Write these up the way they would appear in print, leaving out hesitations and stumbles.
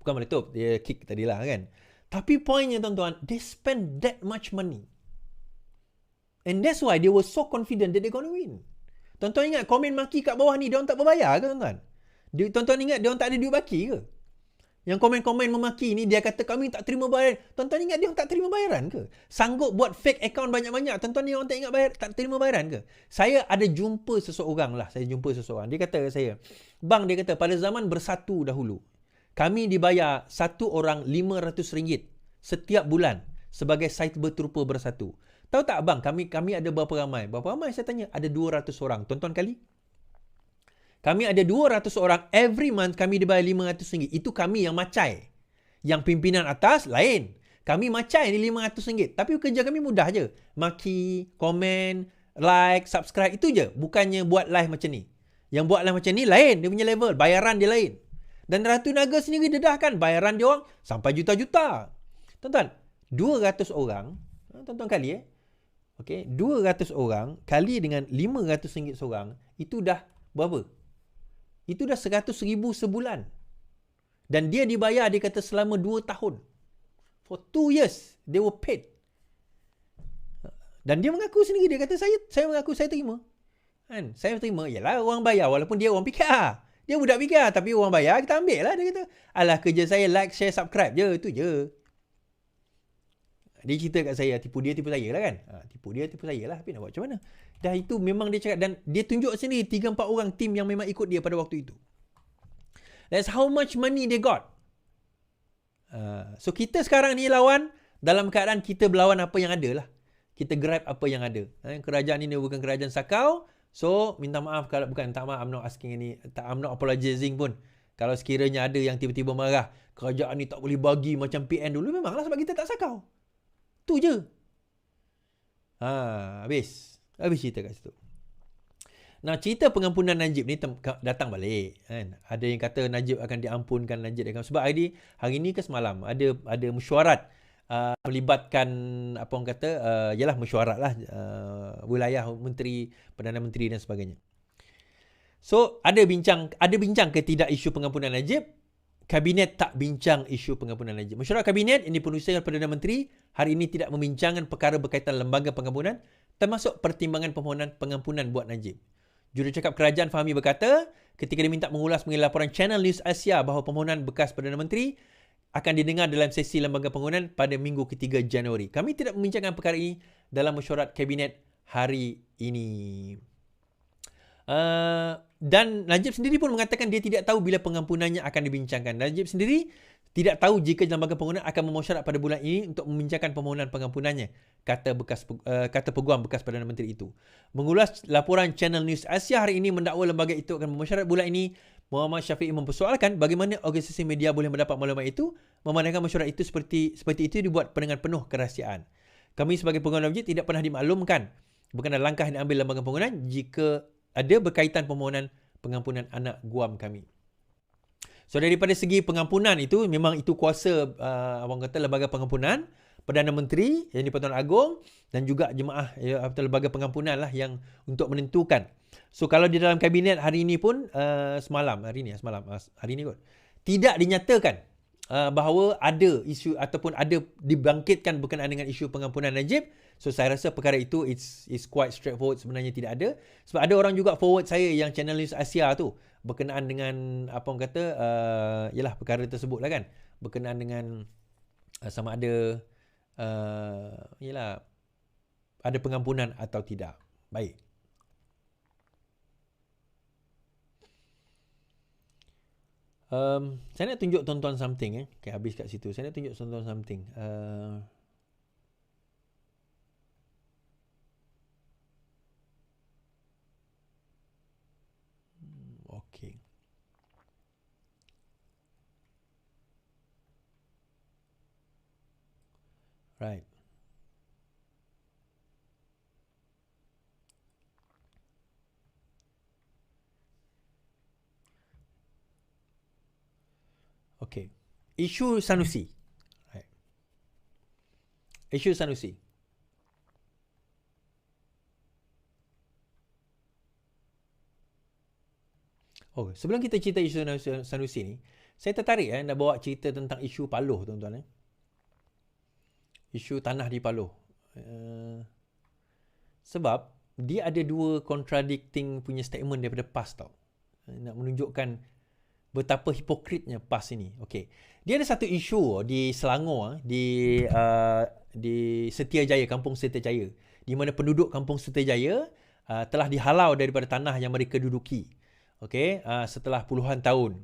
Bukan meletup, dia kick tadilah kan. Tapi poinnya tuan-tuan, they spend that much money. And that's why they were so confident that they're going to win. Tuan-tuan ingat komen maki kat bawah ni, dia orang tak berbayar ke tuan-tuan? Tuan-tuan ingat dia orang tak ada duit baki ke? Yang komen-komen memaki ni, dia kata kami tak terima bayaran. Tuan-tuan ingat dia orang tak terima bayaran ke? Sanggup buat fake account banyak-banyak. Tuan-tuan ni orang tak ingat tak terima bayaran ke? Saya ada jumpa seseorang lah. Dia kata ke saya, bang, dia kata pada zaman Bersatu dahulu, kami dibayar satu orang RM500 setiap bulan sebagai cyber trooper Bersatu. Tahu tak bang, kami ada berapa ramai? Berapa ramai saya tanya? Ada 200 orang. Tuan-tuan kali? Kami ada 200 orang, every month kami dibayar RM500. Itu kami yang macai. Yang pimpinan atas lain. Kami macai ni RM500. Tapi kerja kami mudah je. Maki, komen, like, subscribe, itu je. Bukannya buat live macam ni. Yang buat live macam ni lain, dia punya level. Bayaran dia lain. Dan Ratu Naga sendiri dedahkan bayaran dia orang sampai juta-juta. Tuan-tuan, 200 orang, tuan-tuan kali okay, 200 orang kali dengan RM500 seorang, itu dah berapa? Itu dah 100,000 sebulan. Dan dia dibayar, dia kata selama 2 tahun. For 2 years, they were paid. Dan dia mengaku sendiri, dia kata saya mengaku saya terima. Kan? Saya terima, yalah orang bayar walaupun dia orang PKR. Dia budak PKR tapi orang bayar, kita ambil lah, dia kata. Alah kerja saya like, share, subscribe je, itu je. Dia cerita kat saya, tipu dia, tipu saya lah kan. Tipu dia, tipu saya lah. Tapi nak buat macam mana? Dah itu memang dia cakap. Dan dia tunjuk sendiri 3-4 orang tim yang memang ikut dia pada waktu itu. That's how much money they got. So kita sekarang ni lawan, dalam keadaan kita berlawan apa yang ada lah. Kita grab apa yang ada. Kerajaan ini bukan kerajaan sakau. So minta maaf kalau bukan, tak maaf, I'm not asking any, I'm not apologizing pun. Kalau sekiranya ada yang tiba-tiba marah, kerajaan ni tak boleh bagi macam PN dulu, memanglah sebab kita tak sakau. Tu je. Habis cerita kat situ. Nah, cerita pengampunan Najib ni datang balik kan. Ada yang kata Najib akan diampunkan, Najib akan, sebab hari ni ke semalam ada mesyuarat melibatkan apa orang kata ialah mesyuarat lah wilayah menteri, Perdana Menteri dan sebagainya. So ada bincang ke tidak isu pengampunan Najib? Kabinet tak bincang isu pengampunan Najib. Mesyuarat Kabinet yang dipenuhi oleh Perdana Menteri hari ini tidak membincangkan perkara berkaitan lembaga pengampunan, termasuk pertimbangan permohonan pengampunan buat Najib. Jurucakap Kerajaan Fahmi berkata, ketika diminta mengulas mengenai laporan Channel News Asia bahawa permohonan bekas Perdana Menteri akan didengar dalam sesi lembaga pengampunan pada minggu ke-3 Januari. Kami tidak membincangkan perkara ini dalam mesyuarat Kabinet hari ini. Dan Najib sendiri pun mengatakan dia tidak tahu bila pengampunannya akan dibincangkan. Najib sendiri tidak tahu jika lembaga pengampunan akan memesyuarat pada bulan ini untuk membincangkan permohonan pengampunannya, kata peguam bekas Perdana Menteri itu. Mengulas laporan Channel News Asia hari ini mendakwa lembaga itu akan memesyuarat bulan ini, Muhammad Syafiq mempersoalkan bagaimana organisasi media boleh mendapat maklumat itu, memandangkan mesyuarat itu seperti itu dibuat dengan penuh kerahsiaan. Kami sebagai pengguna Najib tidak pernah dimaklumkan berkenaan langkah yang diambil lembaga pengampunan jika ada berkaitan permohonan pengampunan anak guam kami. So daripada segi pengampunan itu, memang itu kuasa orang kata lembaga pengampunan, Perdana Menteri yang di-Pertuan Agong dan juga jemaah atau lembaga pengampunan lah yang untuk menentukan. So kalau di dalam kabinet hari ini pun hari ini kot, tidak dinyatakan bahawa ada isu ataupun ada dibangkitkan berkenaan dengan isu pengampunan Najib. So saya rasa perkara itu it's quite straightforward, sebenarnya tidak ada. Sebab ada orang juga forward saya yang Channel News Asia tu berkenaan dengan apa orang kata ialah perkara tersebut lah kan, berkenaan dengan sama ada ialah ada pengampunan atau tidak. Baik. Saya nak tunjuk tonton something okay, habis kat situ. Saya nak tunjuk tonton something. Okay. Right. Okay. Isu Sanusi. Right. Isu Sanusi. Oh, sebelum kita cerita isu Sanusi ni, Saya tertarik nak bawa cerita tentang isu Paloh, tuan-tuan. Isu tanah di Paloh. Sebab dia ada dua contradicting punya statement daripada PAS tau. Nak menunjukkan betapa hipokritnya PAS ini. Okey. Dia ada satu isu di Selangor, di Setiajaya, Kampung Setiajaya, di mana penduduk Kampung Setiajaya telah dihalau daripada tanah yang mereka duduki. Okey, setelah puluhan tahun.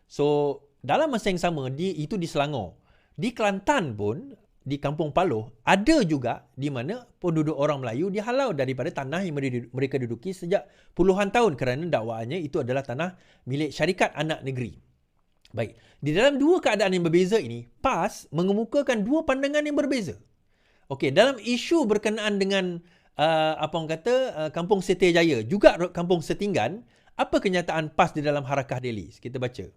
So, dalam masa yang sama, itu di Selangor. Di Kelantan pun, di Kampung Paloh, ada juga di mana penduduk orang Melayu dihalau daripada tanah yang mereka duduki sejak puluhan tahun kerana dakwaannya itu adalah tanah milik syarikat anak negeri. Baik, di dalam dua keadaan yang berbeza ini, PAS mengemukakan dua pandangan yang berbeza. Okey, dalam isu berkenaan dengan Kampung Setiajaya, juga Kampung Setinggan, apa kenyataan PAS di dalam Harakah Daily? Kita baca.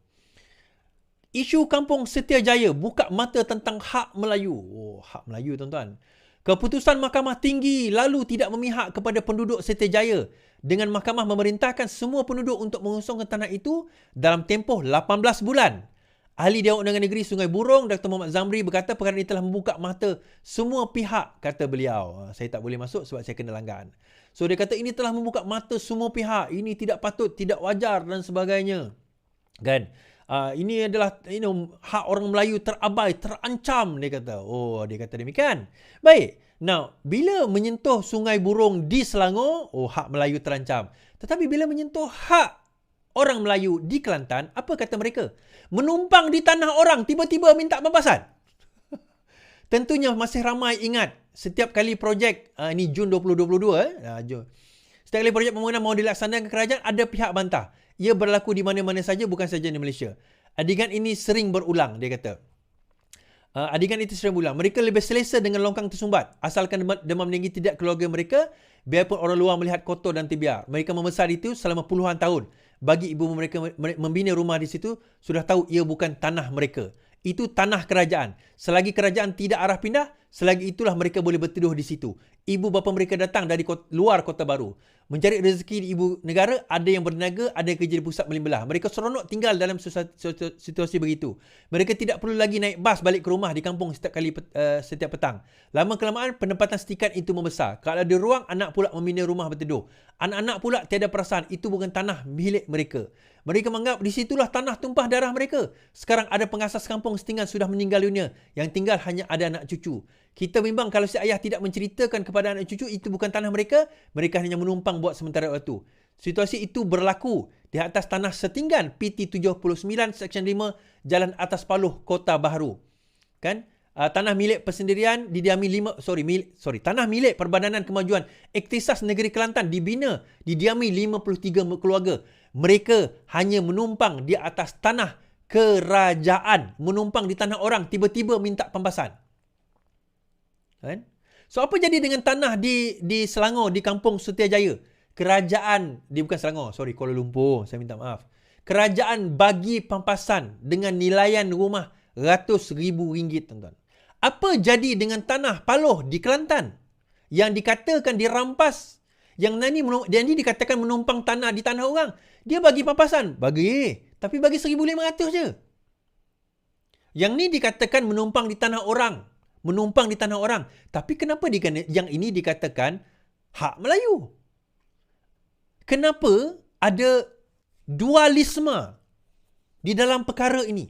Isu Kampung Setiajaya buka mata tentang hak Melayu. Oh, hak Melayu, tuan-tuan. Keputusan Mahkamah Tinggi lalu tidak memihak kepada penduduk Setiajaya dengan mahkamah memerintahkan semua penduduk untuk mengusungkan tanah itu dalam tempoh 18 bulan. Ahli Dewan Undangan Negeri Sungai Burong, Dr. Muhammad Zamri berkata perkara ini telah membuka mata semua pihak, kata beliau. Saya tak boleh masuk sebab saya kena langgan. So, dia kata ini telah membuka mata semua pihak. Ini tidak patut, tidak wajar dan sebagainya. Kan? Ini adalah hak orang Melayu terabai, terancam, dia kata. Oh, dia kata demikian. Baik. Now, bila menyentuh Sungai Burong di Selangor, hak Melayu terancam. Tetapi bila menyentuh hak orang Melayu di Kelantan, apa kata mereka? Menumpang di tanah orang, tiba-tiba minta pembebasan. Tentunya masih ramai ingat setiap kali projek, ini Jun 2022, setiap kali projek pembangunan mahu dilaksanakan kerajaan, ada pihak bantah. Ia berlaku di mana-mana saja, bukan saja di Malaysia. Adegan ini sering berulang, dia kata. Adegan itu sering berulang. Mereka lebih selesa dengan longkang tersumbat. Asalkan demam tinggi tidak keluarga mereka, biarpun orang luar melihat kotor dan terbiar. Mereka membesar itu selama puluhan tahun. Bagi ibu mereka membina rumah di situ, sudah tahu ia bukan tanah mereka. Itu tanah kerajaan. Selagi kerajaan tidak arah pindah, selagi itulah mereka boleh berteduh di situ. Ibu bapa mereka datang dari luar Kota Baru. Mencari rezeki di ibu negara, ada yang berniaga, ada yang kerja di pusat Melimpah. Mereka seronok tinggal dalam situasi begitu. Mereka tidak perlu lagi naik bas balik ke rumah di kampung setiap petang. Lama-kelamaan, pendapatan setikat itu membesar. Kalau ada ruang, anak pula membina rumah berteduh. Anak-anak pula tiada perasaan, itu bukan tanah milik mereka. Mereka menganggap di situlah tanah tumpah darah mereka. Sekarang ada pengasas kampung Setinggan sudah meninggal dunia. Yang tinggal hanya ada anak cucu. Kita bimbang kalau si ayah tidak menceritakan kepada anak cucu itu bukan tanah mereka, mereka hanya menumpang buat sementara waktu. Situasi itu berlaku di atas tanah Setinggan PT 79 Seksyen 5 Jalan Atas Paloh, Kota Baharu. Kan? Tanah milik persendirian tanah milik Perbadanan Kemajuan Iktisas Negeri Kelantan didiami 53 keluarga. Mereka hanya menumpang di atas tanah kerajaan, menumpang di tanah orang, tiba-tiba minta pembebasan. Kan? So, apa jadi dengan tanah di Selangor, di Kampung Setiajaya? Kerajaan, bukan Selangor, Kuala Lumpur, saya minta maaf. Kerajaan bagi pampasan dengan nilaian rumah RM100,000, tuan-tuan. Apa jadi dengan tanah Paloh di Kelantan yang dikatakan dirampas, yang ini dikatakan menumpang tanah di tanah orang? Dia bagi pampasan, tapi bagi 1,500 je. Yang ni dikatakan menumpang di tanah orang. Tapi kenapa yang ini dikatakan hak Melayu? Kenapa ada dualisme di dalam perkara ini?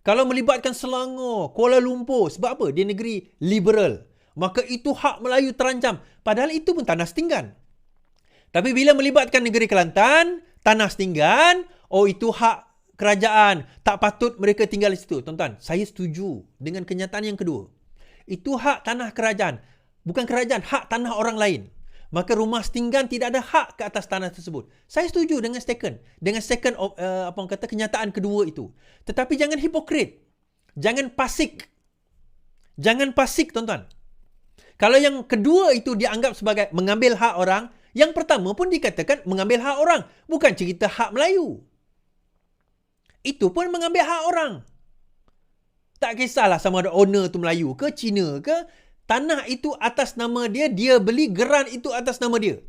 Kalau melibatkan Selangor, Kuala Lumpur, sebab apa? Dia negeri liberal. Maka itu hak Melayu terancam. Padahal itu pun tanah Setinggan. Tapi bila melibatkan negeri Kelantan, tanah Setinggan, itu hak kerajaan. Tak patut mereka tinggal di situ. Tuan-tuan, saya setuju dengan kenyataan yang kedua. Itu hak tanah kerajaan. Bukan kerajaan, hak tanah orang lain. Maka rumah Setinggan tidak ada hak ke atas tanah tersebut. Saya setuju dengan kenyataan kedua itu. Tetapi jangan hipokrit. Jangan pasik. Tuan-tuan. Kalau yang kedua itu dianggap sebagai mengambil hak orang, yang pertama pun dikatakan mengambil hak orang. Bukan cerita hak Melayu. Itu pun mengambil hak orang. Tak kisahlah sama ada owner tu Melayu ke Cina ke, tanah itu atas nama dia, dia beli geran itu atas nama dia.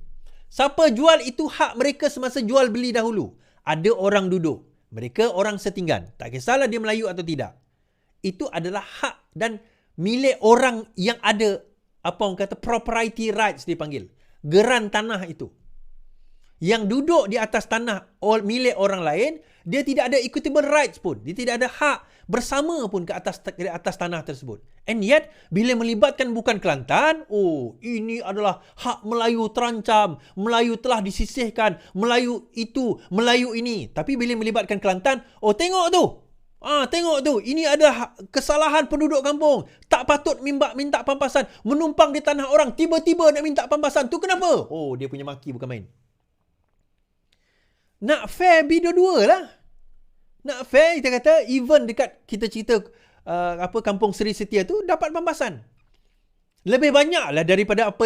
Siapa jual itu hak mereka semasa jual beli dahulu. Ada orang duduk. Mereka orang setinggan. Tak kisahlah dia Melayu atau tidak. Itu adalah hak dan milik orang yang ada, apa orang kata, property rights dipanggil. Geran tanah itu. Yang duduk di atas tanah milik orang lain, dia tidak ada equitable rights pun. Dia tidak ada hak bersama pun ke atas tanah tersebut. And yet, bila melibatkan bukan Kelantan, ini adalah hak Melayu terancam. Melayu telah disisihkan. Melayu itu, Melayu ini. Tapi bila melibatkan Kelantan, tengok tu. Tengok tu. Ini ada kesalahan penduduk kampung. Tak patut minta pampasan. Menumpang di tanah orang. Tiba-tiba nak minta pampasan. Tu kenapa? Dia punya maki bukan main. Nak fair be dua-dua lah. Nak fair, kita kata, even dekat kita cerita kampung Seri Setia tu dapat pampasan. Lebih banyak lah daripada apa